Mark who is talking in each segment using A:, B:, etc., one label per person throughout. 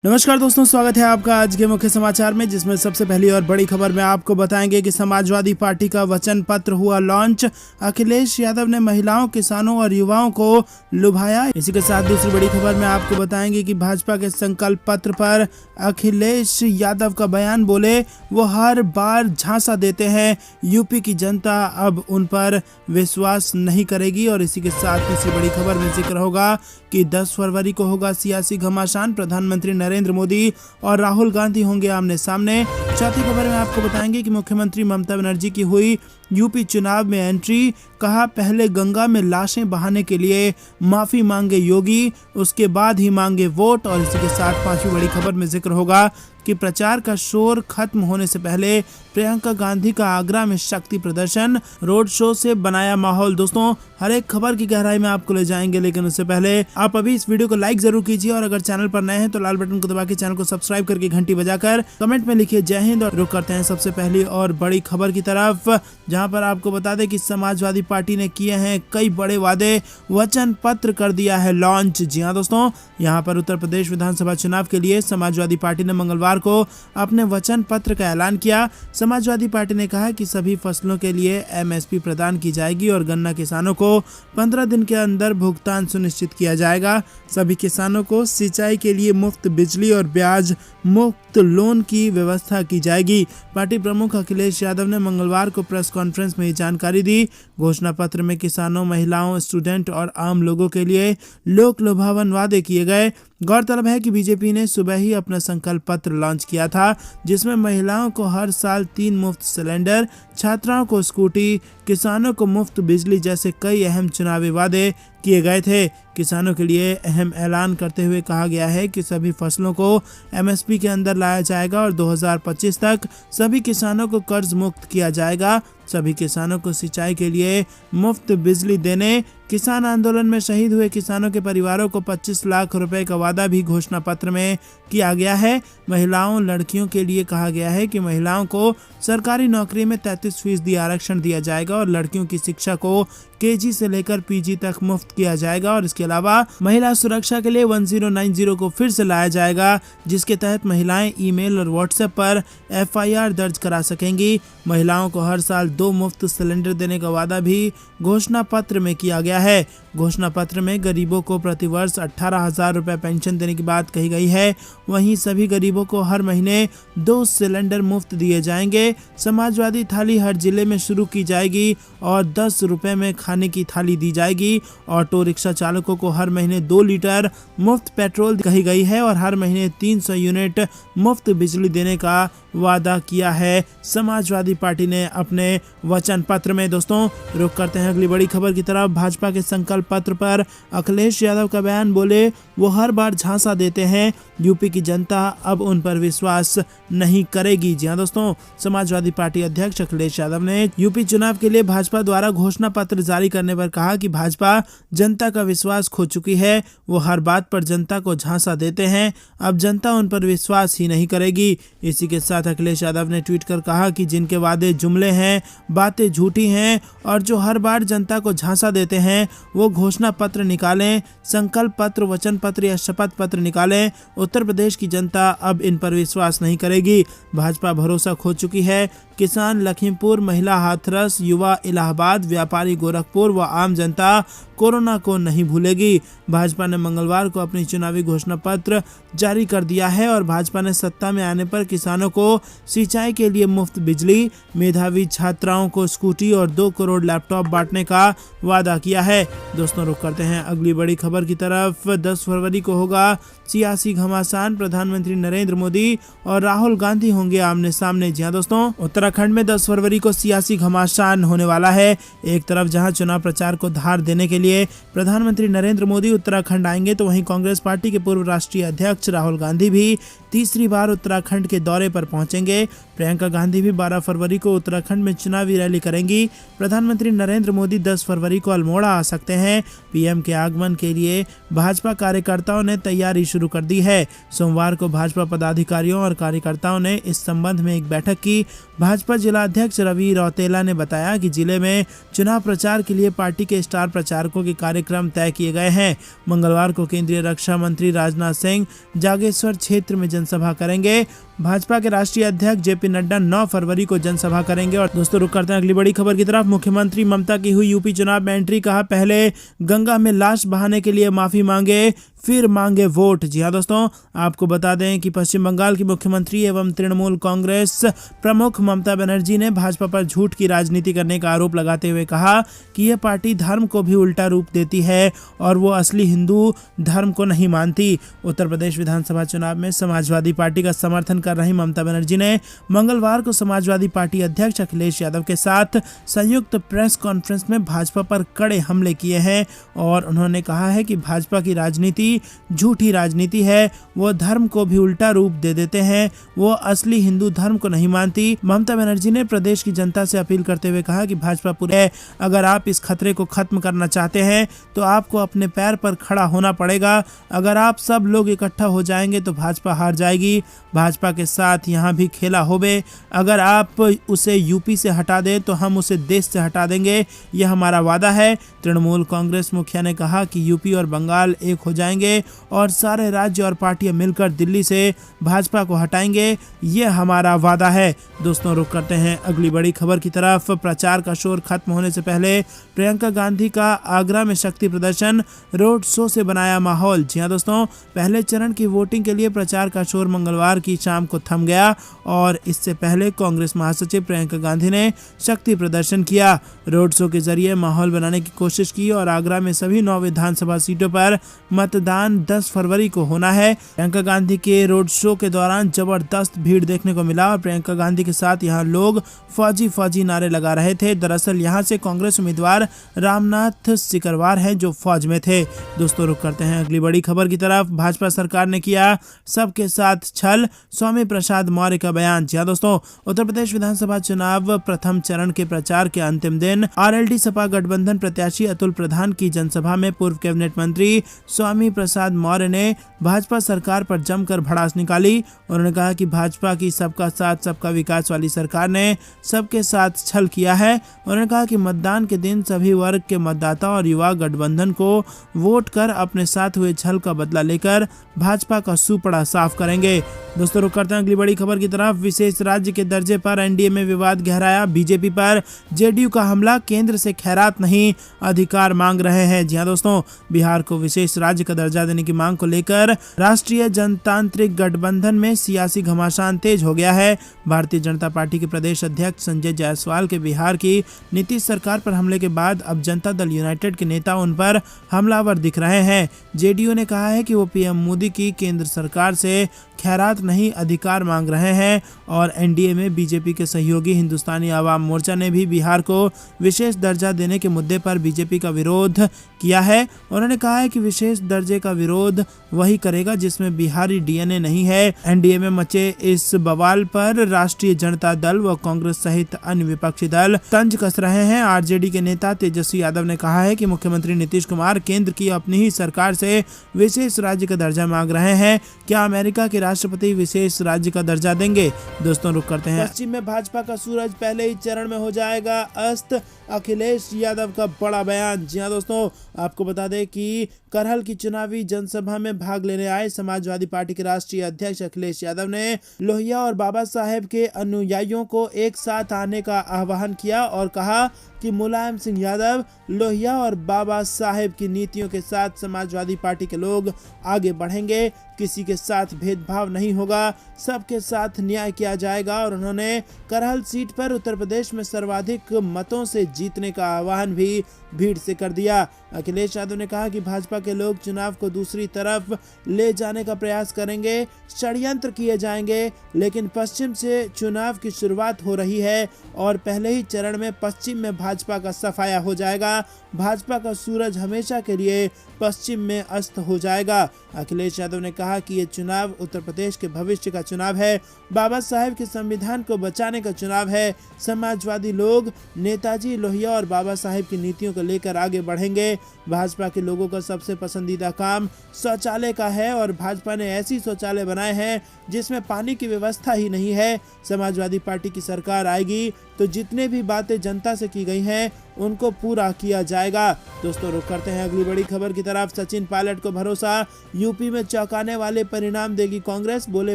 A: नमस्कार दोस्तों, स्वागत है आपका आज के मुख्य समाचार में, जिसमें सबसे पहली और बड़ी खबर में आपको बताएंगे कि समाजवादी पार्टी का वचन पत्र हुआ लॉन्च। अखिलेश यादव ने महिलाओं, किसानों और युवाओं को लुभाया। इसी के साथ दूसरी बड़ी खबर में आपको बताएंगे कि भाजपा के संकल्प पत्र पर अखिलेश यादव का बयान, बोले वो हर बार झांसा देते हैं, यूपी की जनता अब उन पर विश्वास नहीं करेगी। और इसी के साथ तीसरी बड़ी खबर में जिक्र होगा कि 10 फरवरी को होगा सियासी घमासान, प्रधानमंत्री नरेंद्र मोदी और राहुल गांधी होंगे आमने सामने। चौथी खबर में आपको बताएंगे कि मुख्यमंत्री ममता बनर्जी की हुई यूपी चुनाव में एंट्री, कहा पहले गंगा में लाशें बहाने के लिए माफी मांगे योगी, उसके बाद ही मांगे वोट। और इसी के साथ पांचवी बड़ी खबर में जिक्र होगा कि प्रचार का शोर खत्म होने से पहले प्रियंका गांधी का आगरा में शक्ति प्रदर्शन, रोड शो से बनाया माहौल। दोस्तों, हर एक खबर की गहराई में आपको ले जाएंगे, लेकिन उससे पहले आप अभी इस वीडियो को लाइक जरूर कीजिए और अगर चैनल पर नए हैं तो लाल बटन को दबा के चैनल को सब्सक्राइब करके घंटी बजाकर कमेंट में लिखिए जय हिंद। और रुक करते हैं सबसे पहली और बड़ी खबर की तरफ, जहां पर आपको बता दें कि समाजवादी पार्टी ने किए हैं कई बड़े वादे, वचन पत्र कर दिया है लॉन्च। जी हां दोस्तों, यहां पर उत्तर प्रदेश विधानसभा चुनाव के लिए समाजवादी पार्टी ने मंगलवार को अपने वचन पत्र का ऐलान किया। समाजवादी पार्टी ने कहा कि सभी फसलों के लिए एमएसपी प्रदान की जाएगी और गन्ना किसानों को 15 दिन के अंदर भुगतान सुनिश्चित किया जाएगा। सभी किसानों को सिंचाई के लिए मुफ्त बिजली और ब्याज मुक्त लोन की व्यवस्था की जाएगी। पार्टी प्रमुख अखिलेश यादव ने मंगलवार को प्रेस कॉन्फ्रेंस में ये जानकारी दी। घोषणा पत्र में किसानों, महिलाओं, स्टूडेंट और आम लोगों के लिए लोक लुभावन वादे किए गए। गौरतलब है कि बीजेपी ने सुबह ही अपना संकल्प पत्र लॉन्च किया था, जिसमें महिलाओं को हर साल 3 मुफ्त सिलेंडर, छात्राओं को स्कूटी, किसानों को मुफ्त बिजली जैसे कई अहम चुनावी वादे किए गए थे। किसानों के लिए अहम ऐलान करते हुए कहा गया है कि सभी फसलों को एमएसपी के अंदर लाया जाएगा और 2025 तक सभी किसानों को कर्ज मुक्त किया जाएगा। सभी किसानों को सिंचाई के लिए मुफ्त बिजली देने, किसान आंदोलन में शहीद हुए किसानों के परिवारों को 25 लाख रुपए का वादा भी घोषणा पत्र में किया गया है। महिलाओं, लड़कियों के लिए कहा गया है कि महिलाओं को सरकारी नौकरी में 33% आरक्षण दिया जाएगा और लड़कियों की शिक्षा को केजी से लेकर पीजी तक मुफ्त किया जाएगा। और इसके अलावा महिला सुरक्षा के लिए 1090 को फिर से लाया जाएगा, जिसके तहत महिलाएं ईमेल और व्हाट्सएप पर एफआईआर दर्ज करा सकेंगी। महिलाओं को हर साल 2 मुफ्त सिलेंडर देने का वादा भी घोषणा पत्र में किया गया है। घोषणा पत्र में गरीबों को प्रतिवर्ष 18,000 रुपए पेंशन देने की बात कही गई है। वहीं सभी गरीबों को हर महीने 2 सिलेंडर मुफ्त दिए जाएंगे। समाजवादी थाली हर जिले में शुरू की जाएगी और 10 रुपए में खाने की थाली दी जाएगी। ऑटो रिक्शा चालकों को हर महीने 2 लीटर मुफ्त पेट्रोल कही गई है और हर महीने 300 यूनिट मुफ्त बिजली देने का वादा किया है समाजवादी पार्टी ने अपने वचन पत्र में। दोस्तों, रुक करते हैं अगली बड़ी खबर की तरफ। भाजपा के संकल्प पत्र पर अखिलेश यादव का बयान, बोले वो हर बार झांसा देते हैं, यूपी की जनता अब उन पर विश्वास नहीं करेगी। जी हां दोस्तों, समाजवादी पार्टी अध्यक्ष अखिलेश यादव ने यूपी चुनाव के लिए भाजपा द्वारा घोषणा पत्र जारी करने पर कहा कि भाजपा जनता का विश्वास खो चुकी है। वो हर बात पर जनता को झांसा देते हैं, अब जनता उन पर विश्वास ही नहीं करेगी। इसी के साथ अखिलेश यादव ने ट्वीट कर कहा कि जिनके वादे जुमले हैं, बातें झूठी हैं और जो हर बार जनता को झांसा देते हैं, वो घोषणा पत्र निकालें, संकल्प पत्र, वचन पत्र या शपथ पत्र निकालें। उत्तर प्रदेश की जनता अब इन पर विश्वास नहीं करेगी। भाजपा भरोसा खो चुकी है। किसान लखीमपुर, महिला हाथरस, युवा इलाहाबाद, व्यापारी गोरखपुर व आम जनता कोरोना को नहीं भूलेगी। भाजपा ने मंगलवार को अपनी चुनावी घोषणा पत्र जारी कर दिया है और भाजपा ने सत्ता में आने पर किसानों को सिंचाई के लिए मुफ्त बिजली, मेधावी छात्राओं को स्कूटी और 2 करोड़ लैपटॉप बांटने का वादा किया है। दोस्तों, रुक करते हैं अगली बड़ी खबर की तरफ। 10 फरवरी को होगा सियासी घमासान, प्रधानमंत्री नरेंद्र मोदी और राहुल गांधी होंगे आमने सामने। जी हां दोस्तों, उत्तराखंड में 10 फरवरी को सियासी घमासान होने वाला है। एक तरफ जहां चुनाव प्रचार को धार देने के लिए प्रधानमंत्री नरेंद्र मोदी उत्तराखंड आएंगे, तो वहीं कांग्रेस पार्टी के पूर्व राष्ट्रीय अध्यक्ष राहुल गांधी भी तीसरी बार उत्तराखंड के दौरे पर पहुंचेंगे। प्रियंका गांधी भी 12 फरवरी को उत्तराखंड में चुनावी रैली करेंगी। प्रधानमंत्री नरेंद्र मोदी 10 फरवरी को अल्मोड़ा आ सकते हैं। पीएम के आगमन के लिए भाजपा कार्यकर्ताओं ने तैयारी शुरू कर दी है। सोमवार को भाजपा पदाधिकारियों और कार्यकर्ताओं ने इस संबंध में एक बैठक की। भाजपा जिला अध्यक्ष रवि रौतेला ने बताया कि जिले में चुनाव प्रचार के लिए पार्टी के स्टार प्रचारकों के कार्यक्रम तय किए गए हैं। मंगलवार को केंद्रीय रक्षा मंत्री राजनाथ सिंह जागेश्वर क्षेत्र में जनसभा करेंगे। भाजपा के राष्ट्रीय अध्यक्ष जेपी नड्डा 9 फरवरी को जनसभा करेंगे। और दोस्तों रुक करते हैं अगली बड़ी खबर की तरफ। मुख्यमंत्री ममता की हुई यूपी चुनाव में एंट्री। कहा पहले गंगा में लाश बहाने के लिए माफी मांगे, फिर मांगे वोट। जी हाँ दोस्तों, आपको बता दें कि पश्चिम बंगाल की मुख्यमंत्री एवं तृणमूल कांग्रेस प्रमुख ममता बनर्जी ने भाजपा पर झूठ की राजनीति करने का आरोप लगाते हुए कहा कि यह पार्टी धर्म को भी उल्टा रूप देती है और वो असली हिंदू धर्म को नहीं मानती। उत्तर प्रदेश विधानसभा चुनाव में समाजवादी पार्टी का समर्थन कर रही ममता बनर्जी ने मंगलवार को समाजवादी पार्टी अध्यक्ष अखिलेश यादव के साथ संयुक्त प्रेस कॉन्फ्रेंस में भाजपा पर कड़े हमले किए हैं और उन्होंने कहा है कि भाजपा की राजनीति झूठी राजनीति है। वो धर्म को भी उल्टा रूप दे देते हैं, वो असली हिंदू धर्म को नहीं मानती। ममता बनर्जी ने प्रदेश की जनता से अपील करते हुए कहा कि भाजपा पूरे अगर आप इस खतरे को खत्म करना चाहते हैं तो आपको अपने पैर पर खड़ा होना पड़ेगा। अगर आप सब लोग इकट्ठा हो जाएंगे तो भाजपा हार जाएगी। भाजपा के साथ यहाँ भी खेला होवे। अगर आप उसे यूपी से हटा दें तो हम उसे देश से हटा देंगे, यह हमारा वादा है। तृणमूल कांग्रेस मुखिया ने कहा कि यूपी और बंगाल एक हो जाएंगे और सारे राज्य और पार्टियां मिलकर दिल्ली से भाजपा को हटाएंगे, यह हमारा वादा है। दोस्तों रुक करते हैं अगली बड़ी खबर की तरफ। प्रचार का शोर खत्म होने से पहले प्रियंका गांधी का आगरा में शक्ति प्रदर्शन, रोड शो से बनाया माहौल। जी हाँ दोस्तों, पहले चरण की वोटिंग के लिए प्रचार का शोर मंगलवार की शाम को थम गया और इससे पहले कांग्रेस महासचिव प्रियंका गांधी ने शक्ति प्रदर्शन किया, रोड शो के जरिए माहौल बनाने की कोशिश की और आगरा में सभी 9 विधानसभा सीटों पर मतदान 10 फरवरी को होना है। प्रियंका गांधी के रोड शो के दौरान जबरदस्त भीड़ देखने को मिला और प्रियंका गांधी के साथ यहां लोग फौजी फौजी नारे लगा रहे थे। दरअसल यहां से कांग्रेस उम्मीदवार रामनाथ सिकरवार हैं जो फौज में थे। दोस्तों रुक करते हैं अगली बड़ी खबर की तरफ। भाजपा सरकार ने किया सबके साथ छल, स्वामी प्रसाद मौर्य का बयान। जी दोस्तों, उत्तर प्रदेश विधानसभा चुनाव प्रथम चरण के प्रचार के अंतिम दिन आरएलडी सपा गठबंधन प्रत्याशी अतुल प्रधान की जनसभा में पूर्व कैबिनेट मंत्री स्वामी प्रसाद मौर्य ने भाजपा सरकार पर जमकर भड़ास निकाली। उन्होंने कहा कि भाजपा की सबका साथ सबका विकास वाली सरकार ने सबके साथ छल किया है। उन्होंने कहा कि मतदान के दिन सभी वर्ग के मतदाता और युवा गठबंधन को वोट कर अपने साथ हुए छल का बदला लेकर भाजपा का सुपड़ा साफ करेंगे। दोस्तों रुक करते हैं अगली बड़ी खबर की तरफ। विशेष राज्य के दर्जे पर एनडीए में विवाद गहराया, बीजेपी पर जेडीयू का हमला, केंद्र से खैरात नहीं अधिकार मांग रहे हैं। जी हाँ दोस्तों, बिहार को विशेष राज्य का दर्जा देने की मांग को लेकर राष्ट्रीय जनतांत्रिक गठबंधन में सियासी घमासान तेज हो गया है। भारतीय जनता पार्टी के प्रदेश अध्यक्ष संजय जायसवाल के बिहार की नीतीश सरकार पर हमले के बाद अब जनता दल यूनाइटेड के नेता उन पर हमलावर दिख रहे हैं। जेडीयू ने कहा है कि वो पीएम मोदी की केंद्र सरकार से खैरात नहीं अधिकार मांग रहे हैं और एनडीए में बीजेपी के सहयोगी हिंदुस्तानी आवाम मोर्चा ने भी बिहार को विशेष दर्जा देने के मुद्दे पर बीजेपी का विरोध किया है। उन्होंने कहा है कि विशेष दर्जे का विरोध वही करेगा जिसमें बिहारी डीएनए नहीं है। एनडीए में मचे इस बवाल पर राष्ट्रीय जनता दल व कांग्रेस सहित अन्य विपक्षी दल तंज कस रहे हैं। आरजेडी के नेता तेजस्वी यादव ने कहा है कि मुख्यमंत्री नीतीश कुमार केंद्र की अपनी ही सरकार से विशेष राज्य का दर्जा मांग रहे हैं। क्या अमेरिका के राष्ट्रपति विशेष राज्य का दर्जा देंगे? दोस्तों रुक करते हैं। पश्चिम में भाजपा का सूरज पहले ही चरण में हो जाएगा अस्त, अखिलेश यादव का बड़ा बयान। जी हाँ दोस्तों, आपको बता दें कि करहल की चुनावी जनसभा में भाग लेने आए समाजवादी पार्टी के राष्ट्रीय अध्यक्ष अखिलेश यादव ने लोहिया और बाबा साहेब के अनुयायियों को एक साथ आने का आह्वान किया और कहा कि मुलायम सिंह यादव, लोहिया और बाबा साहेब की नीतियों के साथ समाजवादी पार्टी के लोग आगे बढ़ेंगे। किसी के साथ भेदभाव नहीं होगा, सबके साथ न्याय किया जाएगा। और उन्होंने करहल सीट पर उत्तर प्रदेश में सर्वाधिक मतों से जीतने का आह्वान भी भीड़ से कर दिया। अखिलेश यादव ने कहा कि भाजपा के लोग चुनाव को दूसरी तरफ ले जाने का प्रयास करेंगे, षड्यंत्र किए जाएंगे, लेकिन पश्चिम से चुनाव की शुरुआत हो रही है और पहले ही चरण में पश्चिम में भाजपा का सफाया हो जाएगा भाजपा का सूरज हमेशा के लिए पश्चिम में अस्त हो जाएगा। अखिलेश यादव ने कहा कि ये चुनाव उत्तर प्रदेश के भविष्य का चुनाव है, बाबा साहेब के संविधान को बचाने का चुनाव है। समाजवादी लोग नेताजी, लोहिया और बाबा साहेब की नीतियों को लेकर आगे बढ़ेंगे। भाजपा के लोगों का सबसे पसंदीदा काम शौचालय का है और भाजपा ने ऐसी शौचालय बनाए हैं जिसमें पानी की व्यवस्था ही नहीं है। समाजवादी पार्टी की सरकार आएगी तो जितने भी बातें जनता से की गई हैं उनको पूरा किया जाएगा। दोस्तों, रुक करते हैं अगली बड़ी खबर की तरफ। सचिन पायलट को भरोसा, यूपी में चौंकाने वाले परिणाम देगी कांग्रेस। बोले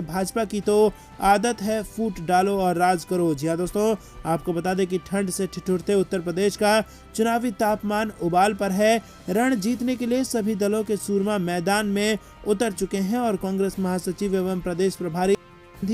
A: भाजपा की तो आदत है फूट डालो और राज करो। जी हाँ दोस्तों, आपको बता दें कि ठंड से ठिठुरते उत्तर प्रदेश का चुनावी तापमान उबाल पर है। रण जीतने के लिए सभी दलों के सूरमा मैदान में उतर चुके हैं और कांग्रेस महासचिव एवं प्रदेश प्रभारी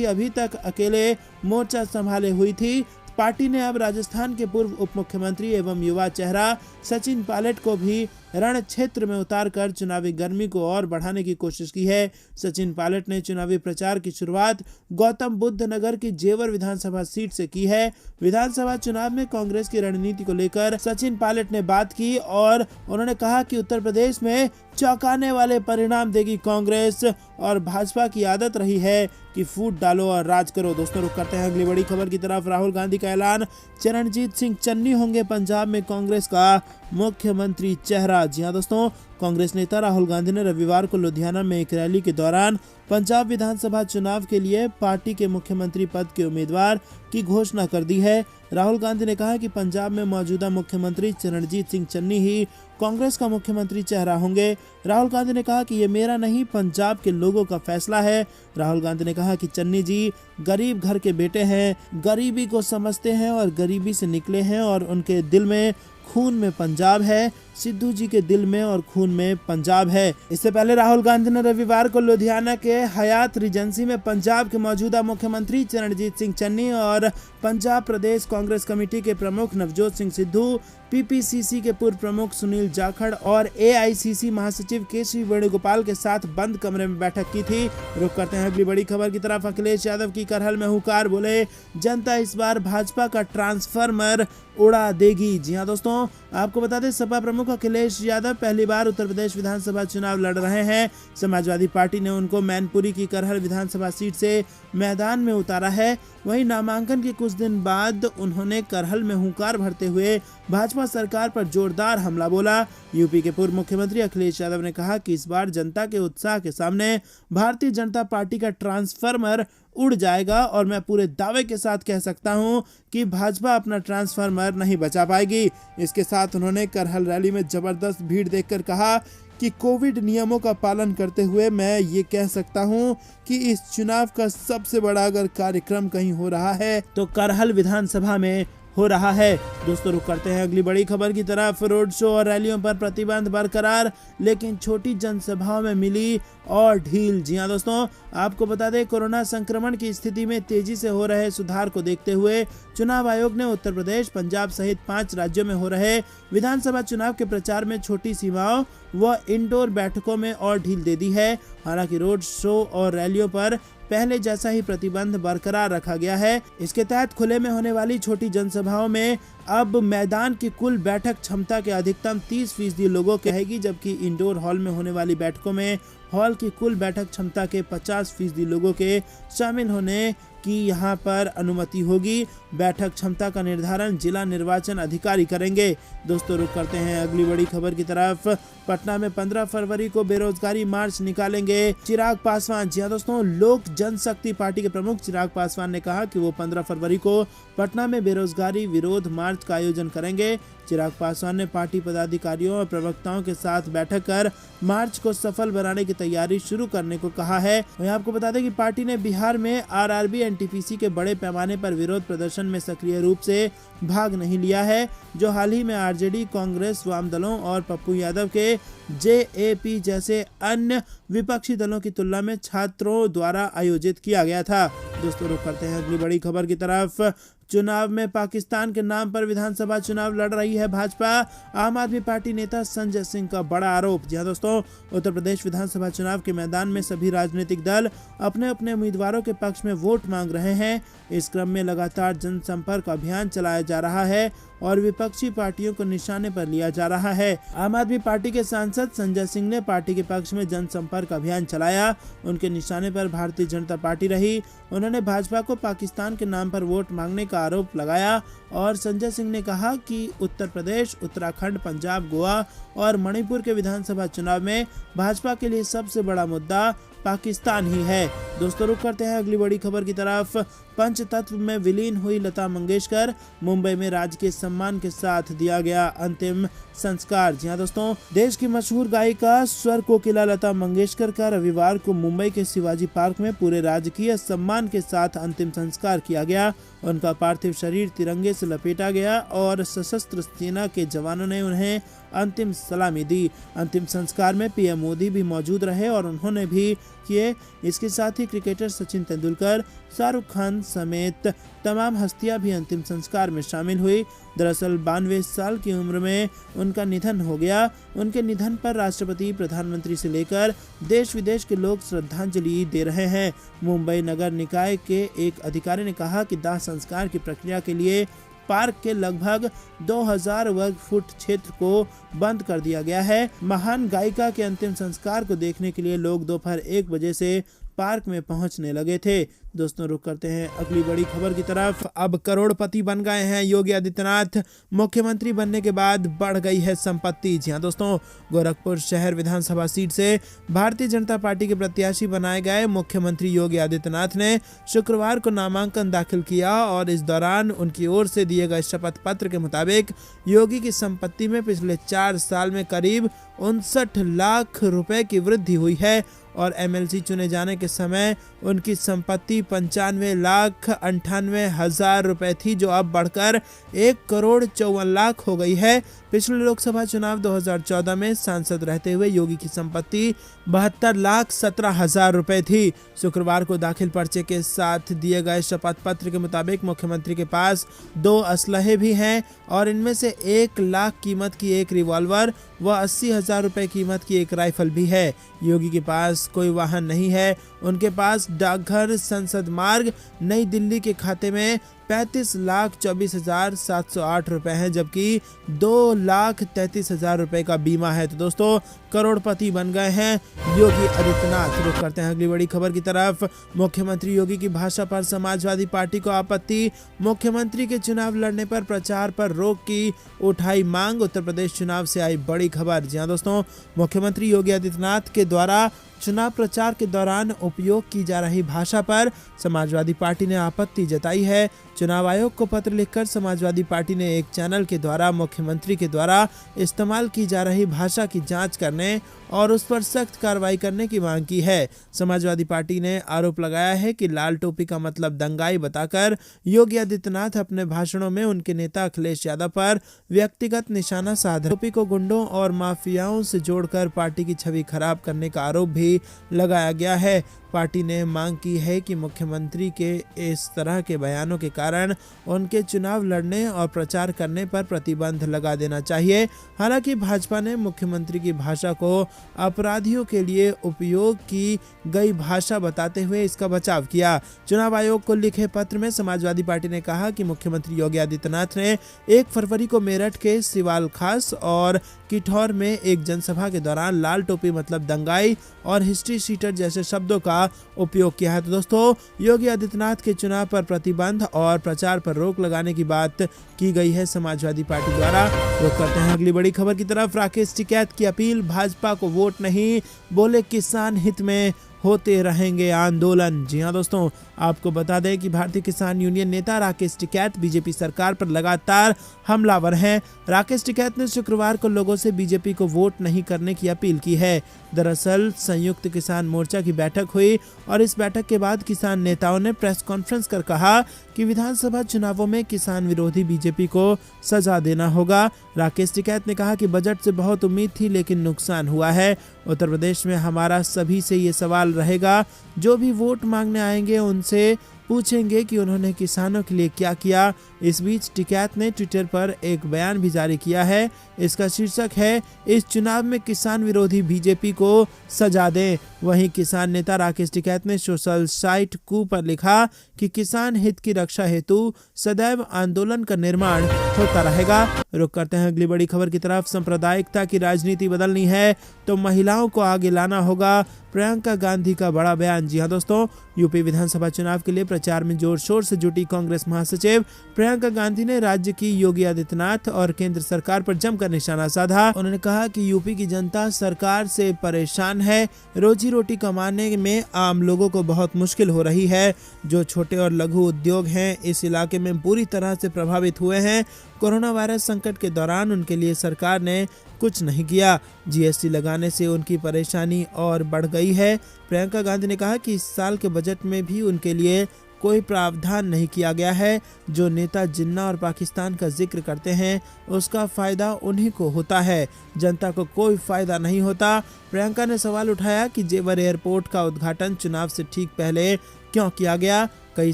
A: अभी तक अकेले मोर्चा संभाले हुई थी। पार्टी ने अब राजस्थान के पूर्व उप मुख्यमंत्री एवं युवा चेहरा सचिन पायलट को भी रण क्षेत्र में उतारकर चुनावी गर्मी को और बढ़ाने की कोशिश की है। सचिन पायलट ने चुनावी प्रचार की शुरुआत गौतम बुद्ध नगर की जेवर विधानसभा सीट से की है। विधानसभा चुनाव में कांग्रेस की रणनीति को लेकर सचिन पायलट ने बात की और उन्होंने कहा कि उत्तर प्रदेश में चौंकाने वाले परिणाम देगी कांग्रेस और भाजपा की आदत रही है कि फूट डालो और राज करो। दोस्तों, रुक करते हैं अगली बड़ी खबर की तरफ। राहुल गांधी का ऐलान, चरणजीत सिंह चन्नी होंगे पंजाब में कांग्रेस का मुख्यमंत्री चेहरा। जी हाँ दोस्तों, कांग्रेस नेता राहुल गांधी ने रविवार को लुधियाना में एक रैली के दौरान पंजाब विधानसभा चुनाव के लिए पार्टी के मुख्यमंत्री पद के उम्मीदवार की घोषणा कर दी है। राहुल गांधी ने कहा कि पंजाब में मौजूदा मुख्यमंत्री चरणजीत सिंह चन्नी ही कांग्रेस का मुख्यमंत्री चेहरा होंगे। राहुल गांधी ने कहा कि ये मेरा नहीं, पंजाब के लोगों का फैसला है। राहुल गांधी ने कहा कि चन्नी जी गरीब घर के बेटे हैं, गरीबी को समझते हैं और गरीबी से निकले हैं और उनके दिल में खून में पंजाब है। सिद्धू जी के दिल में और खून में पंजाब है। इससे पहले राहुल गांधी ने रविवार को लुधियाना के हयात रिजेंसी में पंजाब के मौजूदा मुख्यमंत्री चरणजीत सिंह चन्नी और पंजाब प्रदेश कांग्रेस कमेटी के प्रमुख नवजोत सिंह सिद्धू, पीपीसीसी के पूर्व प्रमुख सुनील जाखड़ और एआईसीसी महासचिव केसी वेणुगोपाल के साथ बंद कमरे में बैठक की थी। रुक करते हैं अगली बड़ी खबर की तरफ। अखिलेश यादव की करहल में हुंकार, बोले जनता इस बार भाजपा का ट्रांसफार्मर उड़ा देगी। जी हाँ दोस्तों, आपको बता दें सपा प्रमुख अखिलेश यादव पहली बार उत्तर प्रदेश विधानसभा चुनाव लड़ रहे हैं। समाजवादी पार्टी ने उनको मैनपुरी की करहल विधानसभा सीट से मैदान में उतारा है। वहीं नामांकन के कुछ दिन बाद उन्होंने करहल में हुंकार भरते हुए भाजपा सरकार पर जोरदार हमला बोला। यूपी के पूर्व मुख्यमंत्री अखिलेश यादव ने कहा कि इस बार जनता के उत्साह के सामने भारतीय जनता पार्टी का ट्रांसफार्मर उड़ जाएगा और मैं पूरे दावे के साथ कह सकता हूं कि भाजपा अपना ट्रांसफार्मर नहीं बचा पाएगी। इसके साथ उन्होंने करहल रैली में जबरदस्त भीड़ देखकर कहा कि कोविड नियमों का पालन करते हुए मैं ये कह सकता हूं कि इस चुनाव का सबसे बड़ा अगर कार्यक्रम कहीं हो रहा है तो करहल विधानसभा में हो रहा है। दोस्तों, रुक करते हैं अगली बड़ी खबर की तरफ। रोड शो और रैलियों पर प्रतिबंध बरकरार, लेकिन छोटी जनसभाओं में मिली और ढील। जी हाँ दोस्तों, आपको बता दें कोरोना संक्रमण की स्थिति में तेजी से हो रहे सुधार को देखते हुए चुनाव आयोग ने उत्तर प्रदेश, पंजाब सहित 5 राज्यों में हो रहे विधानसभा चुनाव के प्रचार में छोटी सीमाओं व इंडोर बैठकों में और ढील दे दी है। हालांकि रोड शो और रैलियों पर पहले जैसा ही प्रतिबंध बरकरार रखा गया है। इसके तहत खुले में होने वाली छोटी जनसभाओं में अब मैदान की कुल बैठक क्षमता के अधिकतम 30% लोगों की रहेगी, जबकि इंडोर हॉल में होने वाली बैठकों में हॉल की कुल बैठक क्षमता के 50% लोगों के शामिल होने की यहाँ पर अनुमति होगी। बैठक क्षमता का निर्धारण जिला निर्वाचन अधिकारी करेंगे। दोस्तों, रुक करते हैं अगली बड़ी खबर की तरफ। पटना में 15 फरवरी को बेरोजगारी मार्च निकालेंगे चिराग पासवान। जी हाँ दोस्तों, लोक जनशक्ति पार्टी के प्रमुख चिराग पासवान ने कहा कि वो 15 फरवरी को पटना में बेरोजगारी विरोध मार्च का आयोजन करेंगे। चिराग पासवान ने पार्टी पदाधिकारियों और प्रवक्ताओं के साथ बैठक कर मार्च को सफल बनाने की तैयारी शुरू करने को कहा है। वहीं आपको बता दें कि पार्टी ने बिहार में आरआरबी एनटीपीसी के बड़े पैमाने पर विरोध प्रदर्शन में सक्रिय रूप से भाग नहीं लिया है, जो हाल ही में आरजेडी, कांग्रेस, वाम दलों और पप्पू यादव के जेएपी जैसे अन्य विपक्षी दलों की तुलना में छात्रों द्वारा आयोजित किया गया था। दोस्तों, रुक करते हैं अगली बड़ी खबर की तरफ। चुनाव में पाकिस्तान के नाम पर विधानसभा चुनाव लड़ रही है भाजपा। आम आदमी पार्टी नेता संजय सिंह का बड़ा आरोप। जी हां दोस्तों, उत्तर प्रदेश विधानसभा चुनाव के मैदान में सभी राजनीतिक दल अपने अपने उम्मीदवारों के पक्ष में वोट मांग रहे हैं। इस क्रम में लगातार जनसंपर्क अभियान चलाया जा रहा है और विपक्षी पार्टियों को निशाने पर लिया जा रहा है। आम आदमी पार्टी के सांसद संजय सिंह ने पार्टी के पक्ष में जनसंपर्क अभियान चलाया। उनके निशाने पर भारतीय जनता पार्टी रही। उन्होंने भाजपा को पाकिस्तान के नाम पर वोट मांगने का आरोप लगाया और संजय सिंह ने कहा कि उत्तर प्रदेश, उत्तराखंड, पंजाब, गोवा और मणिपुर के विधानसभा चुनाव में भाजपा के लिए सबसे बड़ा मुद्दा पाकिस्तान ही है। दोस्तों, रुक करते हैं अगली बड़ी खबर की तरफ। पंचतत्व में विलीन हुई लता मंगेशकर, मुंबई में राजकीय सम्मान के साथ दिया गया अंतिम संस्कार। जी हां दोस्तों, देश की मशहूर गायिका स्वर कोकिला लता मंगेशकर का रविवार को मुंबई के शिवाजी पार्क में पूरे राजकीय सम्मान के साथ अंतिम संस्कार किया गया। उनका पार्थिव शरीर तिरंगे से लपेटा गया और सशस्त्र सेना के जवानों ने उन्हें अंतिम सलामी दी। अंतिम संस्कार में पीएम मोदी भी मौजूद रहे और उन्होंने भी किए। इसके साथ ही क्रिकेटर सचिन तेंदुलकर, शाहरुख खान समेत तमाम हस्तियां भी अंतिम संस्कार में शामिल हुई। दरअसल 92 साल की उम्र में उनका निधन हो गया। उनके निधन पर राष्ट्रपति, प्रधानमंत्री से लेकर देश विदेश के लोग श्रद्धांजलि दे रहे हैं। मुंबई नगर निकाय के एक अधिकारी ने कहा कि दाह संस्कार की प्रक्रिया के लिए पार्क के लगभग 2000 वर्ग फुट क्षेत्र को बंद कर दिया गया है। महान गायिका के अंतिम संस्कार को देखने के लिए लोग दोपहर 1 बजे से पार्क में पहुंचने लगे थे। दोस्तों, रुक करते हैं अगली बड़ी खबर की तरफ। अब करोड़पति बन गए हैं योगी आदित्यनाथ। मुख्यमंत्री बनने के बाद बढ़ गई है संपत्ति। जी हां दोस्तों, गोरखपुर शहर विधानसभा सीट से भारतीय जनता पार्टी के प्रत्याशी बनाए गए मुख्यमंत्री योगी आदित्यनाथ ने शुक्रवार को नामांकन दाखिल किया और इस दौरान उनकी ओर से दिए गए शपथ पत्र के मुताबिक योगी की संपत्ति में पिछले 4 साल में करीब 59 लाख रुपए की वृद्धि हुई है और एमएलसी चुने जाने के समय उनकी संपत्ति 95,98,हजार रुपए थी, जो अब बढ़कर 1,54,00,000 हो गई है। पिछले लोकसभा चुनाव 2014 में सांसद रहते हुए योगी की संपत्ति 72,17,000 रुपए थी। शुक्रवार को दाखिल पर्चे के साथ दिए गए शपथ पत्र के मुताबिक मुख्यमंत्री के पास 2 असलहे भी हैं और इनमें से 1 लाख कीमत की एक रिवॉल्वर व 80,000 रुपए कीमत की एक राइफल भी है। योगी के पास कोई वाहन नहीं है। उनके पास डाकघर, संसद मार्ग, नई दिल्ली के खाते में 35,24,708 रुपए हैं, जबकि 2,33,000 रुपए का बीमा है। तो दोस्तों, करोड़पति बन गए हैं योगी आदित्यनाथ। रुक करते हैं अगली बड़ी खबर की तरफ। मुख्यमंत्री योगी की भाषा पर समाजवादी पार्टी को आपत्ति। मुख्यमंत्री के चुनाव लड़ने पर प्रचार पर रोक की उठाई मांग। उत्तर प्रदेश चुनाव से आई बड़ी खबर। जी हां दोस्तों, मुख्यमंत्री योगी आदित्यनाथ के द्वारा चुनाव प्रचार के दौरान उपयोग की जा रही भाषा पर समाजवादी पार्टी ने आपत्ति जताई है। चुनाव आयोग को पत्र लिखकर समाजवादी पार्टी ने एक चैनल के द्वारा मुख्यमंत्री के द्वारा इस्तेमाल की जा रही भाषा की जांच करने और उस पर सख्त कार्रवाई करने की मांग की है। समाजवादी पार्टी ने आरोप लगाया है कि लाल टोपी का मतलब दंगाई बताकर योगी आदित्यनाथ अपने भाषणों में उनके नेता अखिलेश यादव पर व्यक्तिगत निशाना साध टोपी को गुंडों और माफियाओं से जोड़कर पार्टी की छवि खराब करने का आरोप भी लगाया गया है। पार्टी ने मांग की है कि मुख्यमंत्री के इस तरह के बयानों के कारण उनके चुनाव लड़ने और प्रचार करने पर प्रतिबंध लगा देना चाहिए। हालांकि भाजपा ने मुख्यमंत्री की भाषा को अपराधियों के लिए उपयोग की गई भाषा बताते हुए इसका बचाव किया। चुनाव आयोग को लिखे पत्र में समाजवादी पार्टी ने कहा कि मुख्यमंत्री योगी आदित्यनाथ ने 1 फरवरी को मेरठ के सिवाल खास और किठौर में एक जनसभा के दौरान लाल टोपी मतलब दंगाई और हिस्ट्री शीटर जैसे शब्दों का उपयोग किया है। तो दोस्तों, योगी आदित्यनाथ के चुनाव पर प्रतिबंध और प्रचार पर रोक लगाने की बात की गई है समाजवादी पार्टी द्वारा। रुक करते हैं अगली बड़ी खबर की तरफ। राकेश टिकैत की अपील, भाजपा को वोट नहीं, बोले किसान हित में होते रहेंगे आंदोलन। जी हां दोस्तों, आपको बता दें कि भारतीय किसान यूनियन नेता राकेश टिकैत बीजेपी सरकार पर लगातार हमलावर हैं। राकेश टिकैत ने शुक्रवार को लोगों से बीजेपी को वोट नहीं करने की अपील की है। दरअसल संयुक्त किसान मोर्चा की बैठक हुई और इस बैठक के बाद किसान नेताओं ने प्रेस कॉन्फ्रेंस कर कहा कि विधानसभा चुनावों में किसान विरोधी बीजेपी को सजा देना होगा। राकेश टिकैत ने कहा कि बजट से बहुत उम्मीद थी लेकिन नुकसान हुआ है। उत्तर प्रदेश में हमारा सभी से ये सवाल रहेगा, जो भी वोट मांगने आएंगे उनसे पूछेंगे कि उन्होंने किसानों के लिए क्या किया। इस बीच टिकैत ने ट्विटर पर एक बयान भी जारी किया है। इसका शीर्षक है, इस चुनाव में किसान विरोधी बीजेपी को सजा दें। वहीं किसान नेता राकेश टिकैत ने सोशल साइट कू पर लिखा कि किसान हित की रक्षा हेतु सदैव आंदोलन का निर्माण होता रहेगा। रुक करते हैं अगली बड़ी खबर की तरफ। सांप्रदायिकता की राजनीति बदलनी है तो महिलाओं को आगे लाना होगा, प्रियंका गांधी का बड़ा बयान। जी हां दोस्तों, यूपी विधानसभा चुनाव के लिए प्रचार में जोर शोर से जुटी कांग्रेस महासचिव प्रियंका गांधी ने राज्य की योगी आदित्यनाथ और केंद्र सरकार पर जमकर निशाना साधा। उन्होंने कहा कि यूपी की जनता सरकार से परेशान है, रोजी रोटी कमाने में आम लोगों को बहुत मुश्किल हो रही है। जो छोटे और लघु उद्योग हैं इस इलाके में बुरी तरह से प्रभावित हुए हैं। कोरोना वायरस संकट के दौरान उनके लिए सरकार ने कुछ नहीं किया। जीएसटी लगाने से उनकी परेशानी और बढ़ गई है। प्रियंका गांधी ने कहा कि इस साल के बजट में भी उनके लिए कोई प्रावधान नहीं किया गया है। जो नेता जिन्ना और पाकिस्तान का जिक्र करते हैं उसका फायदा उन्हीं को होता है, जनता को कोई फायदा नहीं होता। प्रियंका ने सवाल उठाया कि जेवर एयरपोर्ट का उद्घाटन चुनाव से ठीक पहले क्यों किया गया। कई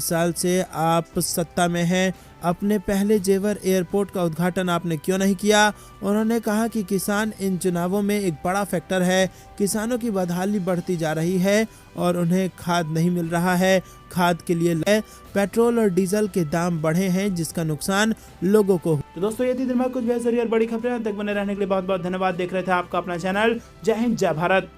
A: साल से आप सत्ता में हैं, अपने पहले जेवर एयरपोर्ट का उद्घाटन आपने क्यों नहीं किया। उन्होंने कहा कि किसान इन चुनावों में एक बड़ा फैक्टर है। किसानों की बदहाली बढ़ती जा रही है और उन्हें खाद नहीं मिल रहा है। खाद के लिए पेट्रोल और डीजल के दाम बढ़े हैं जिसका नुकसान लोगों को। तो दोस्तों, ये थी दिन भर कुछ बेहतरीन और बड़ी खबरें। तक बने रहने के लिए बहुत बहुत धन्यवाद। देख रहे थे आपका अपना चैनल जय हिंद जय भारत।